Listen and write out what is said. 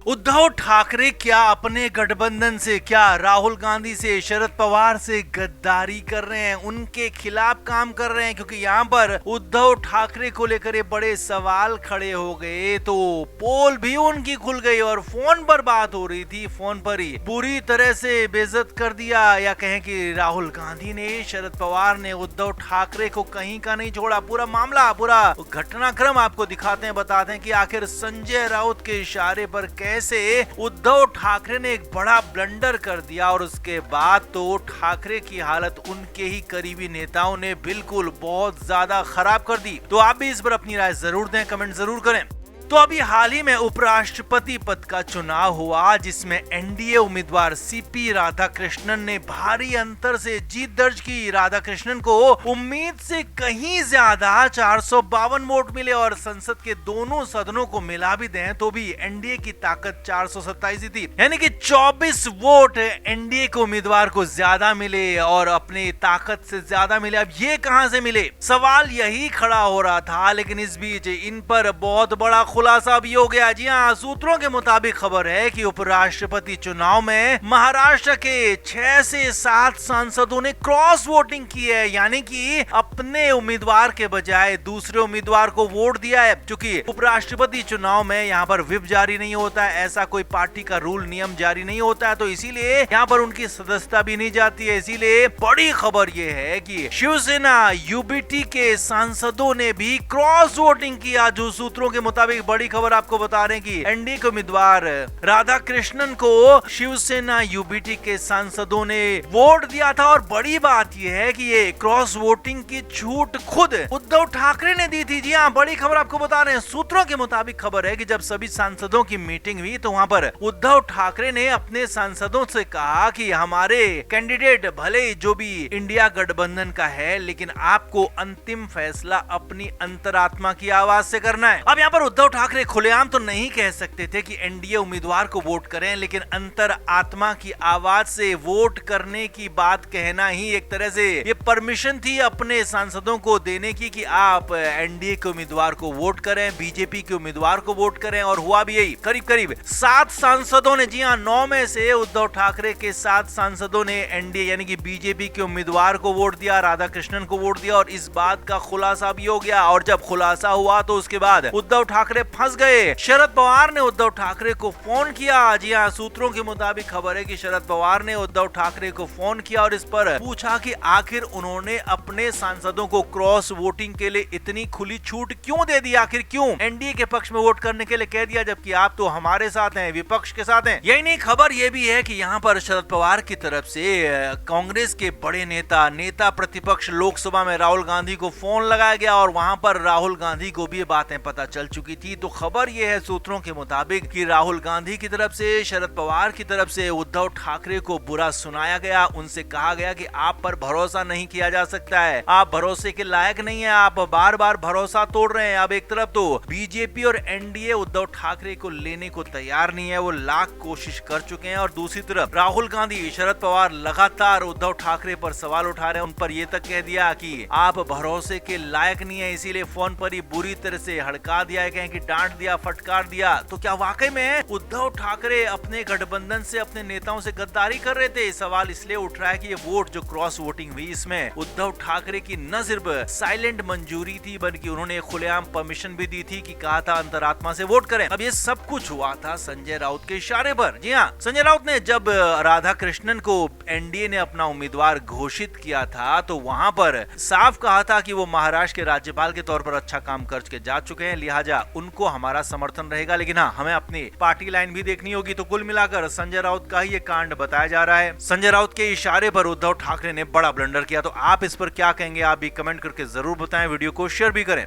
उद्धव ठाकरे क्या अपने गठबंधन से, क्या राहुल गांधी से, शरद पवार से गद्दारी कर रहे हैं, उनके खिलाफ काम कर रहे हैं? क्योंकि यहाँ पर उद्धव ठाकरे को लेकर ये बड़े सवाल खड़े हो गए, तो पोल भी उनकी खुल गई और फोन पर बात हो रही थी, फोन पर ही बुरी तरह से बेइज्जत कर दिया। या कहें कि राहुल गांधी ने, शरद पवार ने उद्धव ठाकरे को कहीं का नहीं छोड़ा। पूरा मामला, पूरा घटनाक्रम आपको दिखाते हैं, बताते हैं कि आखिर संजय राउत के इशारे पर कैसे उद्धव ठाकरे ने एक बड़ा ब्लंडर कर दिया और उसके बाद तो ठाकरे की हालत उनके ही करीबी नेताओं ने बिल्कुल बहुत ज्यादा खराब कर दी। तो आप भी इस पर अपनी राय जरूर दें, कमेंट जरूर करें। तो अभी हाल ही में उपराष्ट्रपति पद का चुनाव हुआ, जिसमें एनडीए उम्मीदवार सीपी राधाकृष्णन ने भारी अंतर से जीत दर्ज की। राधाकृष्णन को उम्मीद से कहीं ज्यादा 452 वोट मिले और संसद के दोनों सदनों को मिला भी दें तो भी एनडीए की ताकत 427 ही थी, यानी कि 24 वोट एनडीए के उम्मीदवार को ज्यादा मिले और अपनी ताकत से ज्यादा मिले। अब ये कहां से मिले, सवाल यही खड़ा हो रहा था। लेकिन इस बीच इन पर बहुत बड़ा खुलासा भी हो गया। जी हाँ, सूत्रों के मुताबिक खबर है कि उपराष्ट्रपति चुनाव में महाराष्ट्र के 6 से 7 सांसदों ने क्रॉस वोटिंग की है, यानी कि अपने उम्मीदवार के बजाय दूसरे उम्मीदवार को वोट दिया है। क्योंकि उपराष्ट्रपति चुनाव में यहाँ पर व्हिप जारी नहीं होता है, ऐसा कोई पार्टी का रूल नियम जारी नहीं होता है, तो इसीलिए यहाँ पर उनकी सदस्यता भी नहीं जाती है। इसीलिए बड़ी खबर ये है कि शिवसेना यूबीटी के सांसदों ने भी क्रॉस वोटिंग किया। जो सूत्रों के मुताबिक बड़ी खबर आपको बता रहे हैं कि एनडीए के उम्मीदवार राधाकृष्णन को शिवसेना यूबीटी के सांसदों ने वोट दिया था। और बड़ी बात यह है कि ये क्रॉस वोटिंग की छूट खुद उद्धव ठाकरे ने दी थी। जी हाँ, बड़ी खबर आपको बता रहे हैं। सूत्रों के मुताबिक खबर है कि जब सभी सांसदों की मीटिंग हुई तो वहाँ पर उद्धव ठाकरे ने अपने सांसदों से कहा कि हमारे कैंडिडेट भले जो भी इंडिया गठबंधन का है, लेकिन आपको अंतिम फैसला अपनी अंतरात्मा की आवाज से करना है। अब यहाँ पर उद्धव ठाकरे खुलेआम तो नहीं कह सकते थे कि एनडीए उम्मीदवार को वोट करें, लेकिन अंतर आत्मा की आवाज से वोट करने की बात कहना ही एक तरह से ये परमिशन थी अपने सांसदों को देने की कि आप एनडीए के उम्मीदवार को वोट करें, बीजेपी के उम्मीदवार को वोट करें। और हुआ भी यही। करीब करीब 7 सांसदों ने, जी हाँ 9 में से उद्धव ठाकरे के 7 सांसदों ने एनडीए यानी कि बीजेपी के उम्मीदवार को वोट दिया, राधाकृष्णन को वोट दिया। और इस बात का खुलासा भी हो गया। और जब खुलासा हुआ तो उसके बाद उद्धव ठाकरे फंस गए। शरद पवार ने उद्धव ठाकरे को फोन किया। जी हाँ, सूत्रों के मुताबिक खबर है कि शरद पवार ने उद्धव ठाकरे को फोन किया और इस पर पूछा कि आखिर उन्होंने अपने सांसदों को क्रॉस वोटिंग के लिए इतनी खुली छूट क्यों दे दी, आखिर क्यों एनडीए के पक्ष में वोट करने के लिए कह दिया, जबकि आप तो हमारे साथ हैं, विपक्ष के साथ हैं। यही नहीं, खबर यह भी है कि यहाँ पर शरद पवार की तरफ से कांग्रेस के बड़े नेता प्रतिपक्ष लोकसभा में राहुल गांधी को फोन लगाया गया और वहां पर राहुल गांधी को भी ये बातें पता चल चुकी थी। तो खबर यह है सूत्रों के मुताबिक कि राहुल गांधी की तरफ से, शरद पवार की तरफ से उद्धव ठाकरे को बुरा सुनाया गया। उनसे कहा गया कि आप पर भरोसा नहीं किया जा सकता है, आप भरोसे के लायक नहीं है, आप बार बार भरोसा तोड़ रहे हैं। अब एक तरफ तो बीजेपी और एनडीए उद्धव ठाकरे को लेने को तैयार नहीं है, वो लाख कोशिश कर चुके हैं। और दूसरी तरफ राहुल गांधी, शरद पवार लगातार उद्धव ठाकरे पर सवाल उठा रहे हैं। उन पर यह तक कह दिया कि आप भरोसे के लायक नहीं है, इसीलिए फोन पर ही बुरी तरह से हड़का दिया है, कहें कि डांट दिया, फटकार दिया। तो क्या वाकई में उद्धव ठाकरे अपने गठबंधन से, अपने नेताओं से गद्दारी कर रहे थे? सवाल इसलिए उठ रहा है कि ये वोट जो क्रॉस वोटिंग हुई, इसमें उद्धव ठाकरे की न सिर्फ साइलेंट मंजूरी थी, बल्कि उन्होंने खुलेआम परमिशन भी दी थी कि कहा था अंतरात्मा से वोट करें। अब ये सब कुछ हुआ था संजय राउत के इशारे पर। जी हाँ, संजय राउत ने जब राधाकृष्णन को एनडीए ने अपना उम्मीदवार घोषित किया था तो वहां पर साफ कहा था कि वो महाराष्ट्र के राज्यपाल के तौर पर अच्छा काम करके जा चुके हैं, लिहाजा उनको हमारा समर्थन रहेगा। लेकिन हाँ, हमें अपनी पार्टी लाइन भी देखनी होगी। तो कुल मिलाकर संजय राउत का ही ये कांड बताया जा रहा है। संजय राउत के इशारे पर उद्धव ठाकरे ने बड़ा ब्लंडर किया। तो आप इस पर क्या कहेंगे, आप भी कमेंट करके जरूर बताएं, वीडियो को शेयर भी करें।